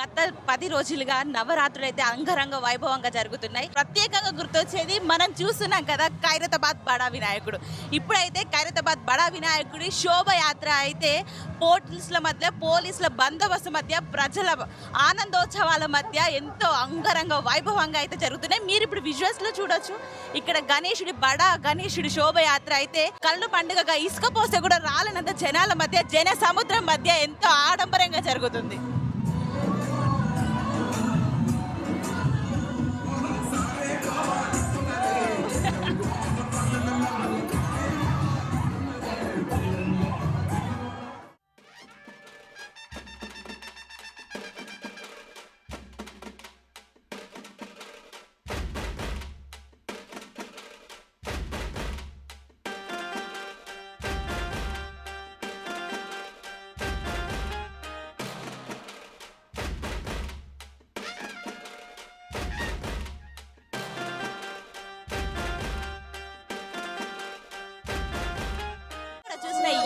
గత 10 రోజులుగా నవరాత్రులు అయితే అంగరంగ వైభవంగా జరుగుతున్నాయి. ప్రత్యేకంగా గుర్తొచ్చేది మనం చూస్తున్నాం కదా ఖైరతాబాద్ బడా వినాయకుడు. ఇప్పుడైతే ఖైరతాబాద్ బడా వినాయకుడి శోభయాత్ర అయితే పోలీసుల బందోబస్తు మధ్య ప్రజల ఆనందోత్సవాల మధ్య ఎంతో అంగరంగ వైభవంగా అయితే జరుగుతున్నాయి. మీరు ఇప్పుడు విజువల్స్ లో చూడొచ్చు. ఇక్కడ గణేశుడి శోభయాత్ర అయితే కళ్ళు పండుగగా ఇసుక పోస్తే కూడా రాలనంత జనాల మధ్య జన సముద్రం మధ్య ఎంతో ఆడంబరంగా జరుగుతుంది.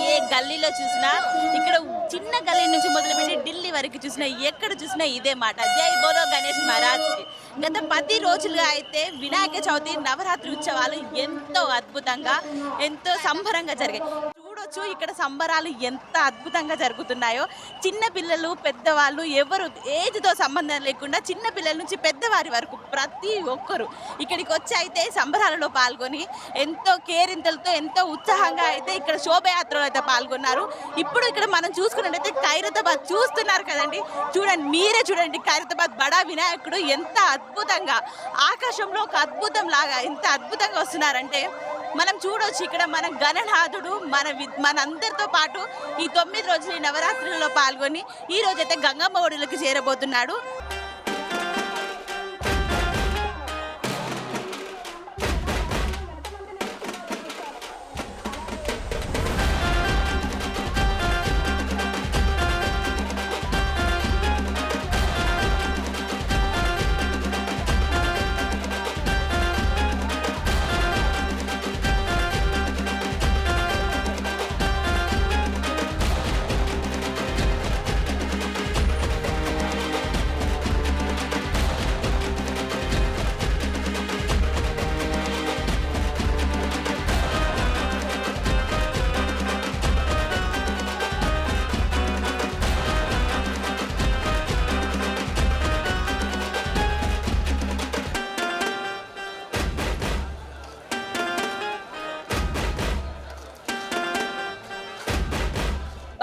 ఏ గల్లీలో చూసినా ఇక్కడ చిన్న గల్లీ నుంచి మొదలుపెట్టి ఢిల్లీ వరకు చూసినా ఎక్కడ చూసినా ఇదే మాట, జై బోలో గణేష్ మహారాజ్. గత 10 రోజులుగా అయితే వినాయక చవితి నవరాత్రి ఉత్సవాలు ఎంతో అద్భుతంగా ఎంతో సంబరంగా జరిగాయి. చూడొచ్చు ఇక్కడ సంబరాలు ఎంత అద్భుతంగా జరుగుతున్నాయో. చిన్న పిల్లలు పెద్దవాళ్ళు ఎవరు ఏజ్తో సంబంధం లేకుండా చిన్న పిల్లల నుంచి పెద్దవారి వరకు ప్రతి ఒక్కరు ఇక్కడికి వచ్చి అయితే సంబరాలలో పాల్గొని ఎంతో కేరింతలతో ఎంతో ఉత్సాహంగా అయితే ఇక్కడ శోభయాత్రలో అయితే పాల్గొన్నారు. ఇప్పుడు ఇక్కడ మనం చూసుకున్నట్టయితే ఖైరతాబాద్ చూస్తున్నారు కదండి, చూడండి, మీరే చూడండి. ఖైరతాబాద్ బడా వినాయకుడు ఎంత అద్భుతంగా ఆకాశంలో ఒక అద్భుతం లాగా ఎంత అద్భుతంగా వస్తున్నారంటే మనం చూడొచ్చు. ఇక్కడ మన గణనాథుడు మనందరితో పాటు ఈ 9 రోజులు ఈ నవరాత్రులలో పాల్గొని ఈ రోజైతే గంగమ్మ ఒడిలోకి చేరబోతున్నాడు.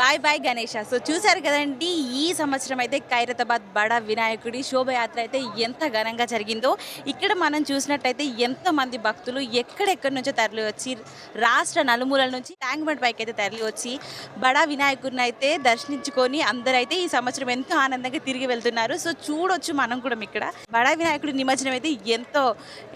Bye bye Ganesha. సో చూసారు కదండి, ఈ సంవత్సరం అయితే ఖైరతాబాద్ బడా వినాయకుడి శోభయాత్ర అయితే ఎంత ఘనంగా జరిగిందో. ఇక్కడ మనం చూసినట్టయితే ఎంతమంది భక్తులు ఎక్కడెక్కడి నుంచో తరలి వచ్చి రాష్ట్ర నలుమూలల నుంచి ట్యాంక్ బండ్ పైకి అయితే తరలి వచ్చి బడా వినాయకుడిని అయితే దర్శించుకొని అందరైతే ఈ సంవత్సరం ఎంతో ఆనందంగా తిరిగి వెళ్తున్నారు. సో చూడొచ్చు మనం కూడా ఇక్కడ బడా వినాయకుడి నిమజ్జనం అయితే ఎంతో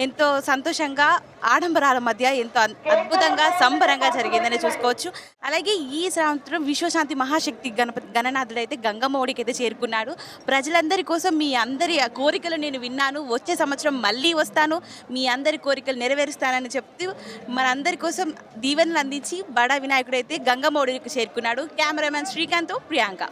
ఎంతో సంతోషంగా ఆడంబరాల మధ్య ఎంతో అద్భుతంగా సంబరంగా జరిగిందని చూసుకోవచ్చు. అలాగే ఈ సంవత్సరం విశ్వశాంతి మహాశక్తి గణనాథుడు అయితే గంగమ్మ ఒడికి అయితే చేరుకున్నాడు. ప్రజలందరి కోసం మీ అందరి కోరికలు నేను విన్నాను, వచ్చే సంవత్సరం మళ్ళీ వస్తాను, మీ అందరి కోరికలు నెరవేరుస్తానని చెప్తూ మనందరి కోసం దీవెనలు అందించి బడా వినాయకుడు అయితే గంగమ్మ ఒడికి చేరుకున్నాడు. కెమెరామెన్ శ్రీకాంత్, ప్రియాంక.